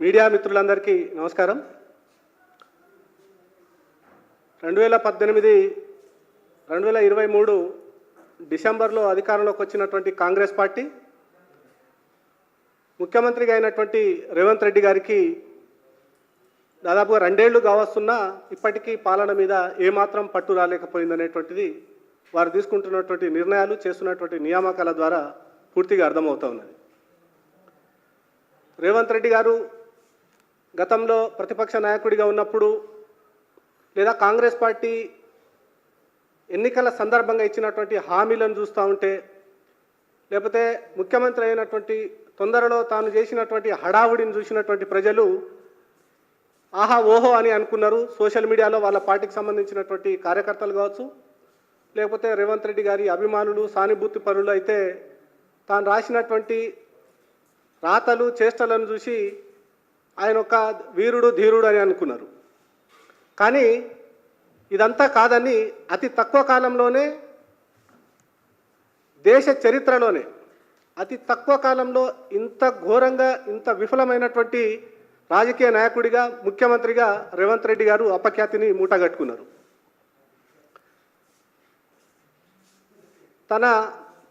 Media మిత్రులందరికీ నమస్కారం. 2023 డిసెంబర్లో అధికారంలోకి వచ్చినటువంటి కాంగ్రెస్ పార్టీ ముఖ్యమంత్రిగా అయినటువంటి రేవంత్ రెడ్డి గారికి దాదాపుగా 2 ఏళ్లు కావస్తున్నా ఇప్పటికీ పాలన మీద ఏమాత్రం పట్టు రాలేకపోయిందనేటువంటిది వారు తీసుకుంటున్నటువంటి నిర్ణయాలు, చేస్తున్నటువంటి నియామకాల ద్వారా పూర్తిగా అర్థమవుతా ఉన్నది. రేవంత్ రెడ్డి గారు గతంలో ప్రతిపక్ష నాయకుడిగా ఉన్నప్పుడు లేదా కాంగ్రెస్ పార్టీ ఎన్నికల సందర్భంగా ఇచ్చినటువంటి హామీలను చూస్తూ ఉంటే, లేకపోతే ముఖ్యమంత్రి అయినటువంటి తొందరలో తాను చేసినటువంటి హడావుడిని చూసినటువంటి ప్రజలు ఆహా ఓహో అని అనుకున్నారు. సోషల్ మీడియాలో వాళ్ళ పార్టీకి సంబంధించినటువంటి కార్యకర్తలు కావచ్చు, లేకపోతే రేవంత్ రెడ్డి గారి అభిమానులు, సానుభూతి పరులు అయితే తాను రాసినటువంటి రాతలు, చేష్టలను చూసి ఆయన ఒక వీరుడు, ధీరుడు అని అనుకున్నారు. కానీ ఇదంతా కాదని అతి తక్కువ కాలంలోనే, దేశ చరిత్రలోనే అతి తక్కువ కాలంలో ఇంత ఘోరంగా, ఇంత విఫలమైనటువంటి రాజకీయ నాయకుడిగా, ముఖ్యమంత్రిగా రేవంత్ రెడ్డి గారు అపఖ్యాతిని మూటగట్టుకున్నారు. తన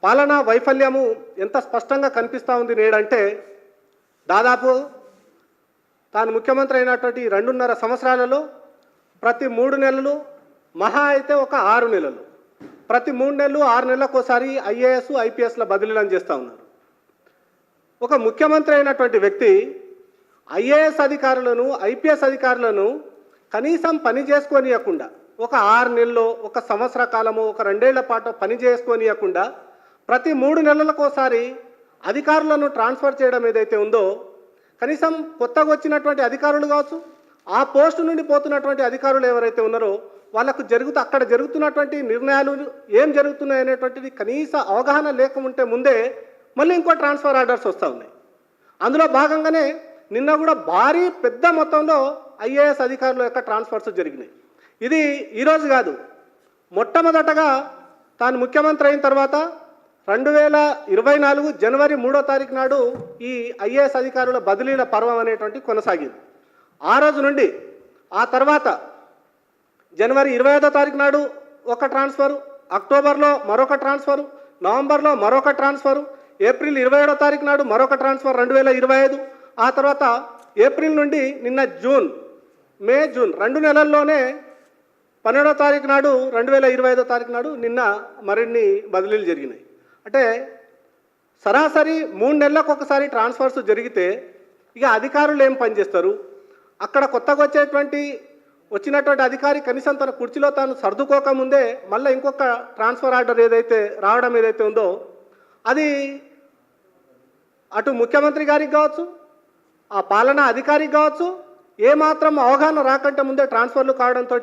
పాలనా వైఫల్యము ఎంత స్పష్టంగా కనిపిస్తూ ఉంది నేడంటే, దాదాపు తాను ముఖ్యమంత్రి అయినటువంటి 2.5 సంవత్సరాలలో ప్రతి 3 నెలలు, మహా అయితే ఒక 6 నెలలు, ప్రతి 3 నెలలు 6 నెలలకు ఒకసారి ఐఏఎస్, ఐపీఎస్ల బదిలీలను చేస్తూ ఉన్నారు. ఒక ముఖ్యమంత్రి అయినటువంటి వ్యక్తి ఐఏఎస్ అధికారులను, ఐపీఎస్ అధికారులను కనీసం పని చేసుకోనియకుండా, ఒక 6 నెలల్లో, ఒక సంవత్సర కాలము, ఒక 2 ఏళ్ల పాటు పని చేసుకోనియకుండా ప్రతి 3 నెలలకు ఒకసారి అధికారులను ట్రాన్స్ఫర్ చేయడం ఏదైతే ఉందో, కనీసం కొత్తగా వచ్చినటువంటి అధికారులు కావచ్చు, ఆ పోస్టు నుండి పోతున్నటువంటి అధికారులు ఎవరైతే ఉన్నారో వాళ్ళకు అక్కడ జరుగుతున్నటువంటి నిర్ణయాలు ఏం జరుగుతున్నాయి అనేటువంటిది కనీస అవగాహన లేకుంటే ముందే మళ్ళీ ఇంకో ట్రాన్స్ఫర్ ఆర్డర్స్ వస్తూ ఉన్నాయి. అందులో భాగంగానే నిన్న కూడా భారీ పెద్ద మొత్తంలో ఐఏఎస్ అధికారుల యొక్క ట్రాన్స్ఫర్స్ జరిగినాయి. ఇది ఈరోజు కాదు, మొట్టమొదటగా తాను ముఖ్యమంత్రి అయిన తర్వాత 2024 జనవరి 3వ తారీఖు నాడు ఈ ఐఏఎస్ అధికారుల బదిలీల పర్వం అనేటువంటి కొనసాగింది. ఆ రోజు నుండి ఆ తర్వాత జనవరి 25వ తారీఖు నాడు ఒక ట్రాన్స్ఫరు, అక్టోబర్లో మరొక ట్రాన్స్ఫరు, నవంబర్లో మరొక ట్రాన్స్ఫరు, ఏప్రిల్ 27వ తారీఖు నాడు మరొక ట్రాన్స్ఫర్ 2025, ఆ తర్వాత ఏప్రిల్ నుండి నిన్న జూన్, మే, జూన్ 2 నెలల్లోనే 12వ తారీఖు నాడు 2025వ తారీఖు నాడు నిన్న మరిన్ని బదిలీలు జరిగినాయి. అంటే సరాసరి 3 నెలలకు ఒకసారి ట్రాన్స్ఫర్స్ జరిగితే ఇక అధికారులు ఏం పనిచేస్తారు? అక్కడ కొత్తగా వచ్చినటువంటి అధికారి కనీసం తన కుర్చీలో తాను సర్దుకోకముందే మళ్ళీ ఇంకొక ట్రాన్స్ఫర్ ఆర్డర్ రావడం ఏదైతే ఉందో, అది అటు ముఖ్యమంత్రి గారికి కావచ్చు, ఆ పాలనా అధికారికి కావచ్చు, ఏమాత్రం అవగాహన రాకంటే ముందే ట్రాన్స్ఫర్లు కావడంతో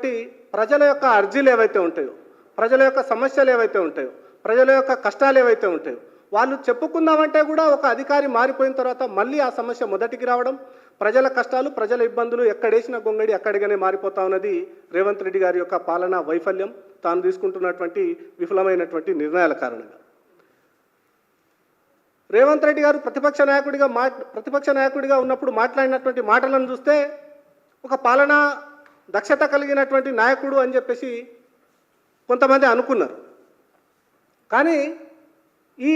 ప్రజల యొక్క అర్జీలు ఏవైతే ఉంటాయో, ప్రజల యొక్క సమస్యలు ఏవైతే ఉంటాయో, ప్రజల యొక్క కష్టాలు ఏవైతే ఉంటాయో వాళ్ళు చెప్పుకుందామంటే కూడా ఒక అధికారి మారిపోయిన తర్వాత మళ్ళీ ఆ సమస్య మొదటికి రావడం, ప్రజల కష్టాలు, ప్రజల ఇబ్బందులు ఎక్కడేసిన గొంగడి అక్కడిగానే మారిపోతా ఉన్నది రేవంత్ రెడ్డి గారి యొక్క పాలనా వైఫల్యం, తాను తీసుకుంటున్నటువంటి విఫలమైనటువంటి నిర్ణయాల కారణంగా. రేవంత్ రెడ్డి గారు ప్రతిపక్ష నాయకుడిగా ఉన్నప్పుడు మాట్లాడినటువంటి మాటలను చూస్తే ఒక పాలనా దక్షత కలిగినటువంటి నాయకుడు అని చెప్పేసి కొంతమంది అనుకున్నారు. కానీ ఈ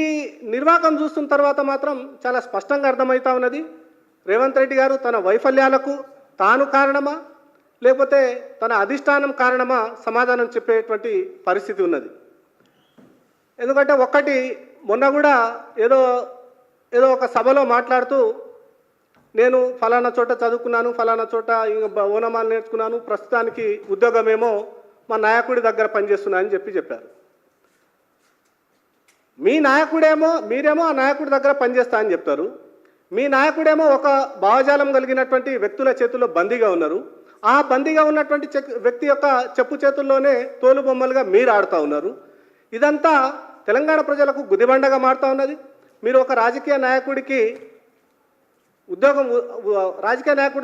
నిర్వాకం చూస్తున్న తర్వాత మాత్రం చాలా స్పష్టంగా అర్థమవుతా ఉన్నది, రేవంత్ రెడ్డి గారు తన వైఫల్యాలకు తాను కారణమా, లేకపోతే తన అధిష్టానం కారణమా సమాధానం చెప్పేటువంటి పరిస్థితి ఉన్నది. ఎందుకంటే మొన్న కూడా ఏదో ఒక సభలో మాట్లాడుతూ, నేను ఫలానా చోట చదువుకున్నాను, ఫలానా చోట ఓనమాలు నేర్చుకున్నాను, ప్రస్తుతానికి ఉద్యోగమేమో మా నాయకుడి దగ్గర పనిచేస్తున్నా అని చెప్పారు. మీరేమో ఆ నాయకుడి దగ్గర పనిచేస్తా అని చెప్తారు. మీ నాయకుడేమో ఒక భావజాలం కలిగినటువంటి వ్యక్తుల చేతుల్లో బందీగా ఉన్నారు. ఆ బందీగా ఉన్నటువంటి వ్యక్తి యొక్క చెప్పు చేతుల్లోనే తోలు బొమ్మలుగా మీరు ఆడుతూ ఉన్నారు. ఇదంతా తెలంగాణ ప్రజలకు గుదిబండగా మారుతూ ఉన్నది. మీరు ఒక రాజకీయ నాయకుడి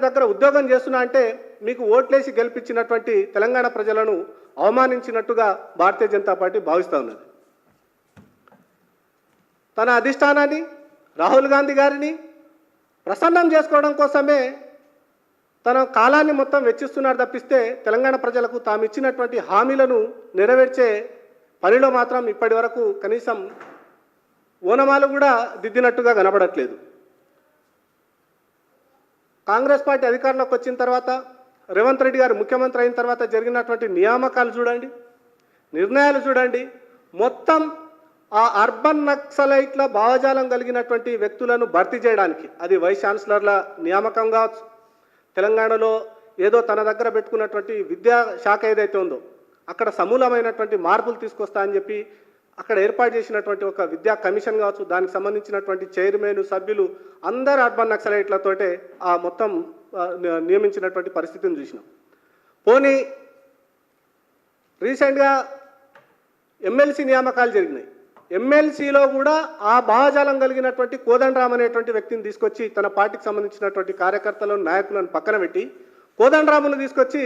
దగ్గర ఉద్యోగం చేస్తున్నా అంటే మీకు ఓట్లేసి గెలిపించినటువంటి తెలంగాణ ప్రజలను అవమానించినట్టుగా భారతీయ జనతా పార్టీ భావిస్తూ ఉన్నది. తన అధిష్టానాన్ని, రాహుల్ గాంధీ గారిని, ప్రసన్నం చేసుకోవడం కోసమే తన కాలాన్ని మొత్తం వెచ్చిస్తున్నారు తప్పిస్తే తెలంగాణ ప్రజలకు తాము ఇచ్చినటువంటి హామీలను నెరవేర్చే పనిలో మాత్రం ఇప్పటి వరకు కనీసం ఓనమాలు కూడా దిద్దినట్టుగా కనబడట్లేదు. కాంగ్రెస్ పార్టీ అధికారంలోకి వచ్చిన తర్వాత రేవంత్ రెడ్డి గారు ముఖ్యమంత్రి అయిన తర్వాత జరిగినటువంటి నియామకాలు చూడండి, నిర్ణయాలు చూడండి. మొత్తం ఆ అర్బన్ నక్సలైట్ల భావజాలం కలిగినటువంటి వ్యక్తులను భర్తీ చేయడానికి, అది వైస్ ఛాన్సలర్ల నియామకం కావచ్చు, తెలంగాణలో ఏదో తన దగ్గర పెట్టుకున్నటువంటి విద్యా శాఖ ఏదైతే ఉందో అక్కడ సమూలమైనటువంటి మార్పులు తీసుకొస్తా అని చెప్పి అక్కడ ఏర్పాటు చేసినటువంటి ఒక విద్యా కమిషన్ కావచ్చు, దానికి సంబంధించినటువంటి చైర్మన్ సభ్యులు అందరు అర్బన్ నక్సలైట్లతోటే ఆ మొత్తం నియమించినటువంటి పరిస్థితిని చూసినాం. పోనీ రీసెంట్గా ఎమ్మెల్సీ నియామకాలు జరిగినాయి. ఎమ్మెల్సీలో కూడా ఆ భావజాలం కలిగినటువంటి కోదండరామ్ అనేటువంటి వ్యక్తిని తీసుకొచ్చి తన పార్టీకి సంబంధించినటువంటి కార్యకర్తలను నాయకులను పక్కన పెట్టి కోదండరామును తీసుకొచ్చి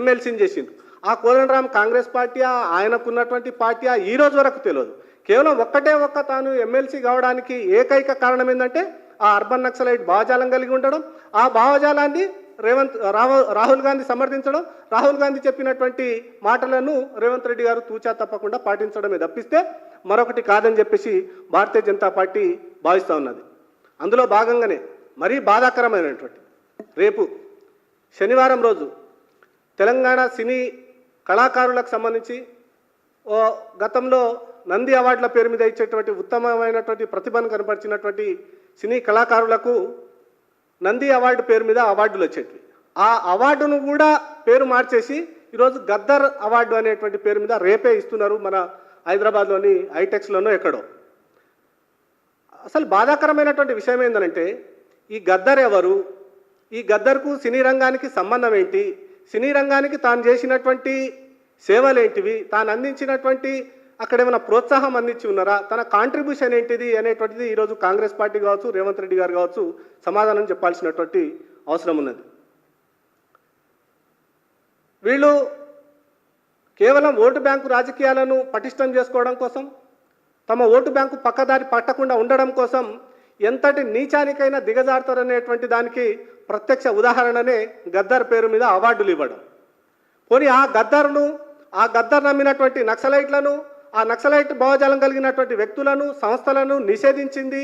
ఎమ్మెల్సీని చేసిండు. ఆ కోదండరామ్ కాంగ్రెస్ పార్టీయా, ఆయనకున్నటువంటి పార్టీయా ఈ రోజు వరకు తెలియదు. కేవలం ఒక్క తాను ఎమ్మెల్సీ కావడానికి ఏకైక కారణం ఏంటంటే ఆ అర్బన్ నక్సలైట్ భావజాలం కలిగి ఉండడం, ఆ భావజాలాన్ని రాహుల్ గాంధీ సమర్థించడం, రాహుల్ గాంధీ చెప్పినటువంటి మాటలను రేవంత్ రెడ్డి గారు తూచా తప్పకుండా పాటించడమే తప్పిస్తే మరొకటి కాదని చెప్పేసి భారతీయ జనతా పార్టీ భావిస్తూ ఉన్నది. అందులో భాగంగానే మరీ బాధాకరమైనటువంటి రేపు శనివారం రోజు తెలంగాణ సినీ కళాకారులకు సంబంధించి గతంలో నంది అవార్డుల పేరు మీద ఇచ్చేటువంటి ఉత్తమమైనటువంటి ప్రతిభను కనపరిచినటువంటి సినీ కళాకారులకు నంది అవార్డు పేరు మీద అవార్డులు వచ్చేటివి. ఆ అవార్డును కూడా పేరు మార్చేసి ఈరోజు గద్దర్ అవార్డు అనేటువంటి పేరు మీద రేపే ఇస్తున్నారు మన హైదరాబాద్లోని హైటెక్స్లోనో ఎక్కడో. అసలు బాధాకరమైనటువంటి విషయం ఏంటంటే ఈ గద్దర్ ఎవరు, ఈ గద్దర్కు సినీ రంగానికి సంబంధం ఏంటి, సినీ రంగానికి తాను చేసినటువంటి సేవలేంటివి, తాను అందించినటువంటి అక్కడ ఏమైనా ప్రోత్సాహం అందించి ఉన్నారా, తన కాంట్రిబ్యూషన్ ఏంటిది అనేటువంటిది ఈరోజు కాంగ్రెస్ పార్టీ కావచ్చు, రేవంత్ రెడ్డి గారు కావచ్చు సమాధానం చెప్పాల్సినటువంటి అవసరం ఉన్నది. వీళ్ళు కేవలం ఓటు బ్యాంకు రాజకీయాలను పటిష్టం చేసుకోవడం కోసం, తమ ఓటు బ్యాంకు పక్కదారి పట్టకుండా ఉండడం కోసం ఎంతటి నీచానికైనా దిగజారుతారనేటువంటి దానికి ప్రత్యక్ష ఉదాహరణనే గద్దర్ పేరు మీద అవార్డులు ఇవ్వడం. పోనీ ఆ గద్దర్ నమ్మినటువంటి నక్సలైట్లను, ఆ నక్సలైట్ భావజాలం కలిగినటువంటి వ్యక్తులను, సంస్థలను నిషేధించింది,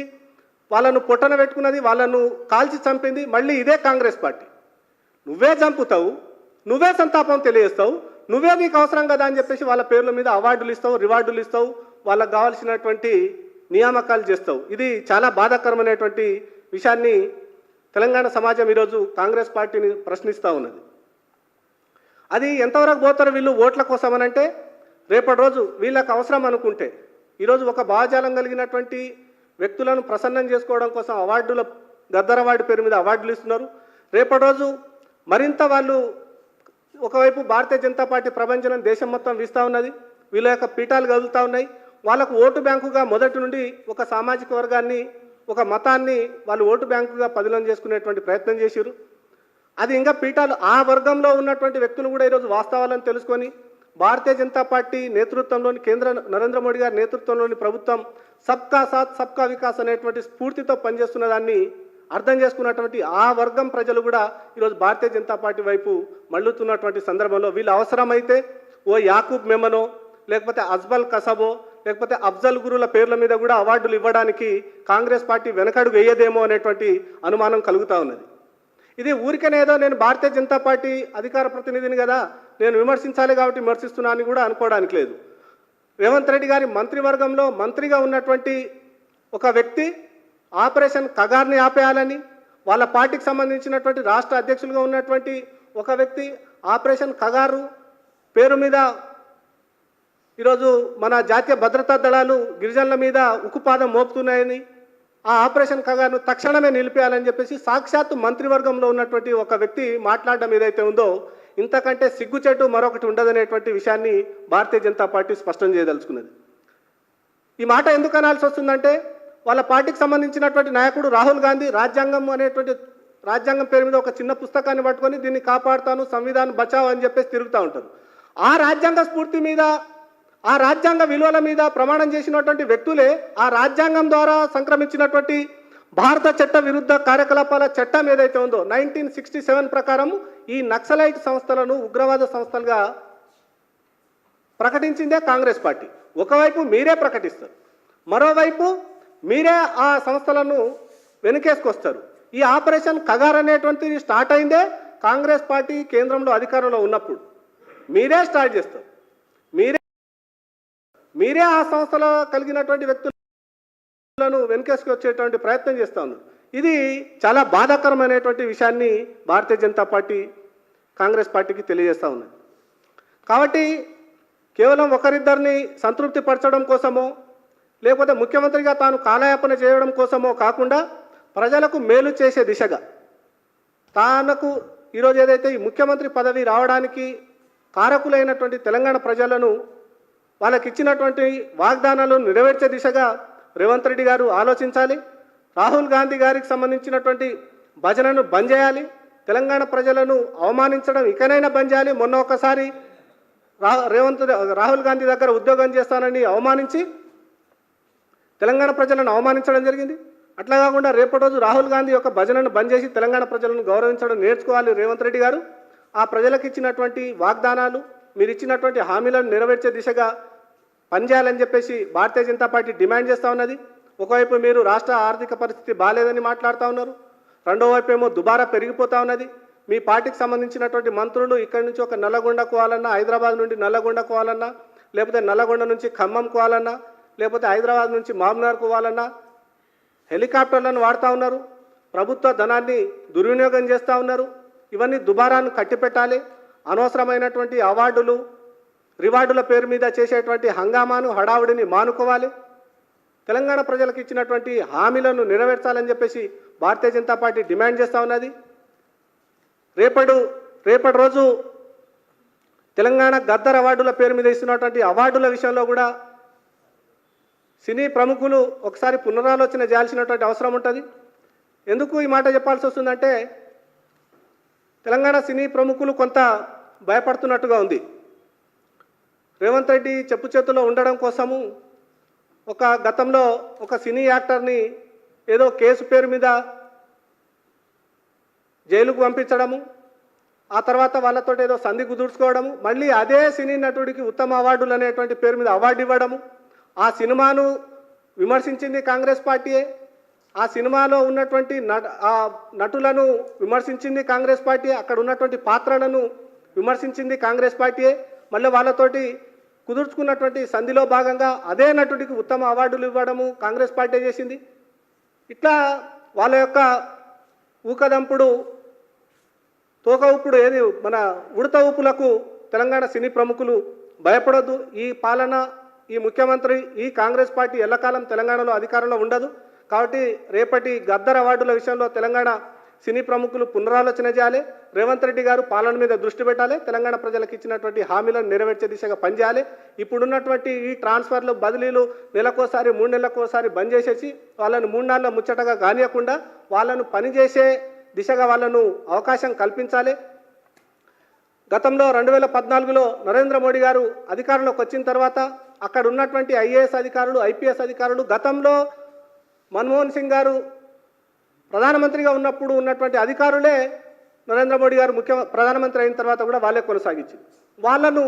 వాళ్ళను పొట్టన పెట్టుకున్నది, వాళ్ళను కాల్చి చంపింది మళ్ళీ ఇదే కాంగ్రెస్ పార్టీ. నువ్వే చంపుతావు, నువ్వే సంతాపం తెలియజేస్తావు, నువ్వే నీకు అవసరం కదా అని చెప్పేసి వాళ్ళ పేర్ల మీద అవార్డులు ఇస్తావు, రివార్డులు ఇస్తావు, వాళ్ళకు కావాల్సినటువంటి నియామకాలు చేస్తావు. ఇది చాలా బాధాకరమైనటువంటి విషయాన్ని తెలంగాణ సమాజం ఈరోజు కాంగ్రెస్ పార్టీని ప్రశ్నిస్తూ ఉన్నది. అది ఎంతవరకు పోతారో వీళ్ళు ఓట్ల కోసమనంటే, రేపటి రోజు వీళ్ళకి అవసరం అనుకుంటే ఈరోజు ఒక భావజాలం కలిగినటువంటి వ్యక్తులను ప్రసన్నం చేసుకోవడం కోసం అవార్డుల గద్దర్ అవార్డు పేరు మీద అవార్డులు ఇస్తున్నారు. రేపటి రోజు మరింత వాళ్ళు ఒకవైపు భారతీయ జనతా పార్టీ ప్రభంజనం దేశం మొత్తం వీస్తూ ఉన్నది, వీళ్ళ యొక్క పీఠాలు కదులుతూ ఉన్నాయి. వాళ్ళకు ఓటు బ్యాంకుగా మొదటి నుండి ఒక సామాజిక వర్గాన్ని, ఒక మతాన్ని వాళ్ళు ఓటు బ్యాంకుగా పదిలం చేసుకునేటువంటి ప్రయత్నం చేశారు. అది ఇంకా పీఠాలు ఆ వర్గంలో ఉన్నటువంటి వ్యక్తులు కూడా ఈరోజు వాస్తవాలను తెలుసుకొని భారతీయ జనతా పార్టీ నేతృత్వంలోని కేంద్ర నరేంద్ర మోడీ గారి నేతృత్వంలోని ప్రభుత్వం సబ్కా సాత్ సబ్కా వికాస్ అనేటువంటి స్ఫూర్తితో పనిచేస్తున్న దాన్ని అర్థం చేసుకున్నటువంటి ఆ వర్గం ప్రజలు కూడా ఈరోజు భారతీయ జనతా పార్టీ వైపు మళ్ళుతున్నటువంటి సందర్భంలో వీళ్ళు అవసరమైతే ఓ యాకూబ్ మెమనో, లేకపోతే అజ్బల్ కసబో, లేకపోతే అఫ్జల్ గురుల పేర్ల మీద కూడా అవార్డులు ఇవ్వడానికి కాంగ్రెస్ పార్టీ వెనకడుగు వేయదేమో అనేటువంటి అనుమానం కలుగుతూ ఉన్నది. ఇది ఊరికనేదో నేను భారతీయ జనతా పార్టీ అధికార ప్రతినిధిని కదా, నేను విమర్శించాలి కాబట్టి విమర్శిస్తున్నా అని కూడా అనుకోవడానికి లేదు. రేవంత్ రెడ్డి గారి మంత్రివర్గంలో మంత్రిగా ఉన్నటువంటి ఒక వ్యక్తి ఆపరేషన్ కగార్ని ఆపేయాలని, వాళ్ళ పార్టీకి సంబంధించినటువంటి రాష్ట్ర అధ్యక్షులుగా ఉన్నటువంటి ఒక వ్యక్తి ఆపరేషన్ కగారు పేరు మీద ఈరోజు మన జాతీయ భద్రతా దళాలు గిరిజనుల మీద ఉక్కుపాదం మోపుతున్నాయని, ఆ ఆపరేషన్ కగారును తక్షణమే నిలిపేయాలని చెప్పేసి సాక్షాత్తు మంత్రివర్గంలో ఉన్నటువంటి ఒక వ్యక్తి మాట్లాడడం ఏదైతే ఉందో ఇంతకంటే సిగ్గుచెట్టు మరొకటి ఉండదనేటువంటి విషయాన్ని భారతీయ జనతా పార్టీ స్పష్టం చేయదలుచుకున్నది. ఈ మాట ఎందుకు అనాల్సి వస్తుందంటే, వాళ్ళ పార్టీకి సంబంధించినటువంటి నాయకుడు రాహుల్ గాంధీ రాజ్యాంగం పేరు మీద ఒక చిన్న పుస్తకాన్ని పట్టుకొని దీన్ని కాపాడుతాను, సంవిధానం బచావ్ అని చెప్పేసి తిరుగుతూ ఉంటారు. ఆ రాజ్యాంగ స్ఫూర్తి మీద, ఆ రాజ్యాంగ విలువల మీద ప్రమాణం చేసినటువంటి వ్యక్తులే ఆ రాజ్యాంగం ద్వారా సంక్రమించినటువంటి భారత చట్ట విరుద్ధ కార్యకలాపాల చట్టం ఏదైతే ఉందో 1967 ప్రకారం ఈ నక్సలైట్ సంస్థలను ఉగ్రవాద సంస్థలుగా ప్రకటించిందే కాంగ్రెస్ పార్టీ. ఒకవైపు మీరే ప్రకటిస్తారు, మరోవైపు మీరే ఆ సంస్థలను వెనుకేసుకొస్తారు. ఈ ఆపరేషన్ కగార్ అనేటువంటిది స్టార్ట్ అయిందే కాంగ్రెస్ పార్టీ కేంద్రంలో అధికారంలో ఉన్నప్పుడు. మీరే స్టార్ట్ చేస్తారు, మీరే ఆ సంస్థలో కలిగినటువంటి వ్యక్తులను వెనుకేసుకొచ్చేటువంటి ప్రయత్నం చేస్తూ ఉన్నారు. ఇది చాలా బాధాకరమైనటువంటి విషయాన్ని భారతీయ జనతా పార్టీ కాంగ్రెస్ పార్టీకి తెలియజేస్తూ ఉన్నది. కాబట్టి కేవలం ఒకరిద్దరిని సంతృప్తి పరచడం కోసమో లేకపోతే ముఖ్యమంత్రిగా తాను కాలయాపన చేయడం కోసమో కాకుండా ప్రజలకు మేలు చేసే దిశగా తానకు ఈరోజు ఏదైతే ఈ ముఖ్యమంత్రి పదవి రావడానికి కారకులైనటువంటి తెలంగాణ ప్రజలను వాళ్ళకి ఇచ్చినటువంటి వాగ్దానాలను నెరవేర్చే దిశగా రేవంత్ రెడ్డి గారు ఆలోచించాలి. రాహుల్ గాంధీ గారికి సంబంధించినటువంటి భజనను బంద్ చేయాలి. తెలంగాణ ప్రజలను అవమానించడం ఇకనైనా బంద్ చేయాలి. మొన్న ఒకసారి రాహుల్ గాంధీ దగ్గర ఉద్యోగం చేస్తానని అవమానించి తెలంగాణ ప్రజలను అవమానించడం జరిగింది. అట్లా కాకుండా రేపటి రోజు రాహుల్ గాంధీ యొక్క భజనను బంద్ చేసి తెలంగాణ ప్రజలను గౌరవించడం నేర్చుకోవాలి రేవంత్ రెడ్డి గారు. ఆ ప్రజలకు ఇచ్చినటువంటి వాగ్దానాలు, మీరు ఇచ్చినటువంటి హామీలను నెరవేర్చే దిశగా పనిచేయాలని చెప్పేసి భారతీయ జనతా పార్టీ డిమాండ్ చేస్తూ ఉన్నది. ఒకవైపు మీరు రాష్ట్ర ఆర్థిక పరిస్థితి బాగాలేదని మాట్లాడుతూ ఉన్నారు, రెండో వైపు ఏమో దుబారా పెరిగిపోతూ ఉన్నది. మీ పార్టీకి సంబంధించినటువంటి మంత్రులు ఇక్కడి నుంచి ఒక నల్లగొండకు పోవాలన్నా, హైదరాబాద్ నుండి నల్లగొండకు పోవాలన్నా, లేకపోతే నల్లగొండ నుంచి ఖమ్మంకు పోవాలన్నా, లేకపోతే హైదరాబాద్ నుంచి మామ్నార్కు పోవాలన్నా హెలికాప్టర్లను వాడుతూ ఉన్నారు. ప్రభుత్వ ధనాన్ని దుర్వినియోగం చేస్తూ ఉన్నారు. ఇవన్నీ దుబారాను కట్టిపెట్టాలి. అనవసరమైనటువంటి అవార్డులు, రివార్డుల పేరు మీద చేసేటువంటి హంగామాను, హడావుడిని మానుకోవాలి. తెలంగాణ ప్రజలకు ఇచ్చినటువంటి హామీలను నెరవేర్చాలని చెప్పేసి భారతీయ జనతా పార్టీ డిమాండ్ చేస్తూ ఉన్నది. రేపటి రోజు తెలంగాణ గద్దర్ అవార్డుల పేరు మీద ఇస్తున్నటువంటి అవార్డుల విషయంలో కూడా సినీ ప్రముఖులు ఒకసారి పునరాలోచన చేయాల్సినటువంటి అవసరం ఉంటుంది. ఎందుకు ఈ మాట చెప్పాల్సి వస్తుందంటే తెలంగాణ సినీ ప్రముఖులు కొంత భయపడుతున్నట్టుగా ఉంది. రేవంత్ రెడ్డి చెప్పు చేతుల్లో ఉండడం కోసము గతంలో ఒక సినీ యాక్టర్ని ఏదో కేసు పేరు మీద జైలుకు పంపించడము, ఆ తర్వాత వాళ్ళతో ఏదో సంధి కుదుర్చుకోవడము, మళ్ళీ అదే సినీ నటుడికి ఉత్తమ అవార్డులు అనేటువంటి పేరు మీద అవార్డు ఇవ్వడము, ఆ సినిమాను విమర్శించింది కాంగ్రెస్ పార్టీయే, ఆ సినిమాలో ఉన్నటువంటి నటులను విమర్శించింది కాంగ్రెస్ పార్టీయే, అక్కడ ఉన్నటువంటి పాత్రలను విమర్శించింది కాంగ్రెస్ పార్టీయే, మళ్ళీ వాళ్ళతోటి కుదుర్చుకున్నటువంటి సంధిలో భాగంగా అదే నటుడికి ఉత్తమ అవార్డులు ఇవ్వడము కాంగ్రెస్ పార్టీ చేసింది. ఇట్లా వాళ్ళ యొక్క ఊకదంపుడు, తోక ఊపుడు ఏది మన ఉడత ఊపులకు తెలంగాణ సినీ ప్రముఖులు భయపడొద్దు. ఈ పాలన, ఈ ముఖ్యమంత్రి, ఈ కాంగ్రెస్ పార్టీ ఎల్లకాలం తెలంగాణలో అధికారంలో ఉండదు. కాబట్టి రేపటి గద్దర్ అవార్డుల విషయంలో తెలంగాణ సినీ ప్రముఖులు పునరాలోచన చేయాలి. రేవంత్ రెడ్డి గారు పాలన మీద దృష్టి పెట్టాలి. తెలంగాణ ప్రజలకు ఇచ్చినటువంటి హామీలను నెరవేర్చే దిశగా పనిచేయాలి. ఇప్పుడున్నటువంటి ఈ ట్రాన్స్ఫర్లు, బదిలీలు నెలకోసారి 3 నెలలకోసారి బంద్ చేసేసి వాళ్ళను 3 నెలల ముచ్చటగా కానియకుండా వాళ్ళను పనిచేసే దిశగా వాళ్ళను అవకాశం కల్పించాలి. గతంలో 2014లో నరేంద్ర మోడీ గారు అధికారంలోకి వచ్చిన తర్వాత అక్కడ ఉన్నటువంటి ఐఏఎస్ అధికారులు, ఐపీఎస్ అధికారులు, గతంలో మన్మోహన్ సింగ్ గారు ప్రధానమంత్రిగా ఉన్నప్పుడు ఉన్నటువంటి అధికారులే నరేంద్ర మోడీ గారు ప్రధానమంత్రి అయిన తర్వాత కూడా వాళ్ళే కొనసాగించి వాళ్ళను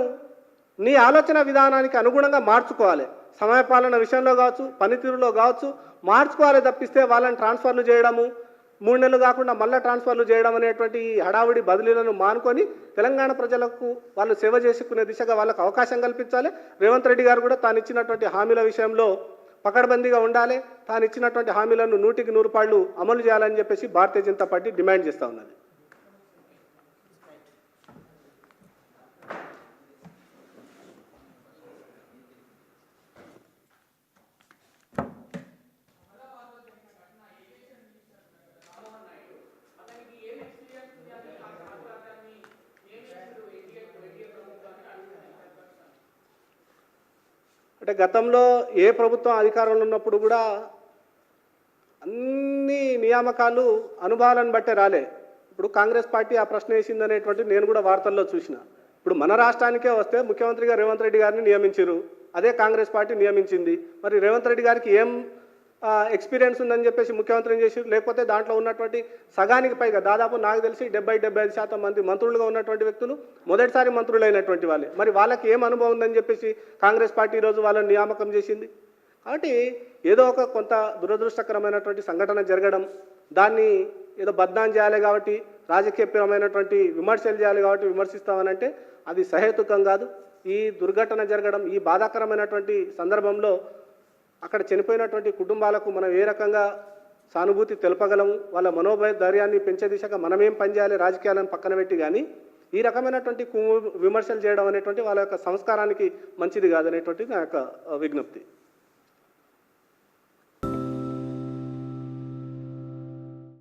నీ ఆలోచన విధానానికి అనుగుణంగా మార్చుకోవాలి. సమయపాలన విషయంలో కావచ్చు, పనితీరులో కావచ్చు మార్చుకోవాలి తప్పిస్తే వాళ్ళని ట్రాన్స్ఫర్లు చేయడము, 3 నెలలు కాకుండా మళ్ళీ ట్రాన్స్ఫర్లు చేయడం అనేటువంటి హడావుడి బదిలీలను మానుకొని తెలంగాణ ప్రజలకు వాళ్ళు సేవ చేసుకునే దిశగా వాళ్ళకు అవకాశం కల్పించాలి. రేవంత్ రెడ్డి గారు కూడా తాను ఇచ్చినటువంటి హామీల విషయంలో పకడ్బందీగా ఉండాలి. తాను ఇచ్చినటువంటి హామీలను 100కి 100 పాళ్ళు అమలు చేయాలని చెప్పేసి భారతీయ జనతా పార్టీ డిమాండ్ చేస్తూ ఉన్నది. అంటే గతంలో ఏ ప్రభుత్వం అధికారంలో ఉన్నప్పుడు కూడా అన్ని నియామకాలు అనుభవాలను బట్టే రాలే. ఇప్పుడు కాంగ్రెస్ పార్టీ ఆ ప్రశ్న వేసిందనేటువంటి నేను కూడా వార్తల్లో చూసిన. ఇప్పుడు మన రాష్ట్రానికే వస్తే ముఖ్యమంత్రిగా రేవంత్ రెడ్డి గారిని నియమించారు, అదే కాంగ్రెస్ పార్టీ నియమించింది. మరి రేవంత్ రెడ్డి గారికి ఏం ఎక్స్పీరియన్స్ ఉందని చెప్పేసి ముఖ్యమంత్రిని చేసి, లేకపోతే దాంట్లో ఉన్నటువంటి సగానికి పైగా దాదాపు నాకు తెలిసి 70-75% మంది మంత్రులుగా ఉన్నటువంటి వ్యక్తులు మొదటిసారి మంత్రులైనటువంటి వాళ్ళే. మరి వాళ్ళకి ఏం అనుభవం ఉందని చెప్పేసి కాంగ్రెస్ పార్టీ ఈరోజు వాళ్ళని నియామకం చేసింది. కాబట్టి ఏదో ఒక కొంత దురదృష్టకరమైనటువంటి సంఘటన జరగడం, దాన్ని ఏదో బద్నాం చేయాలి కాబట్టి, రాజకీయపరమైనటువంటి విమర్శలు చేయాలి కాబట్టి విమర్శిస్తామనంటే అది సహేతుకం కాదు. ఈ దుర్ఘటన జరగడం, ఈ బాధాకరమైనటువంటి సందర్భంలో అక్కడ చనిపోయినటువంటి కుటుంబాలకు మనం ఏ రకంగా సానుభూతి తెలపగలము, వాళ్ళ మనోధైర్యాన్ని పెంచే దిశగా మనమేం పనిచేయాలి రాజకీయాలను పక్కన పెట్టి, కానీ ఈ రకమైనటువంటి విమర్శలు చేయడం అనేటువంటి వాళ్ళ యొక్క సంస్కారానికి మంచిది కాదనేటువంటిది నా యొక్క విజ్ఞప్తి.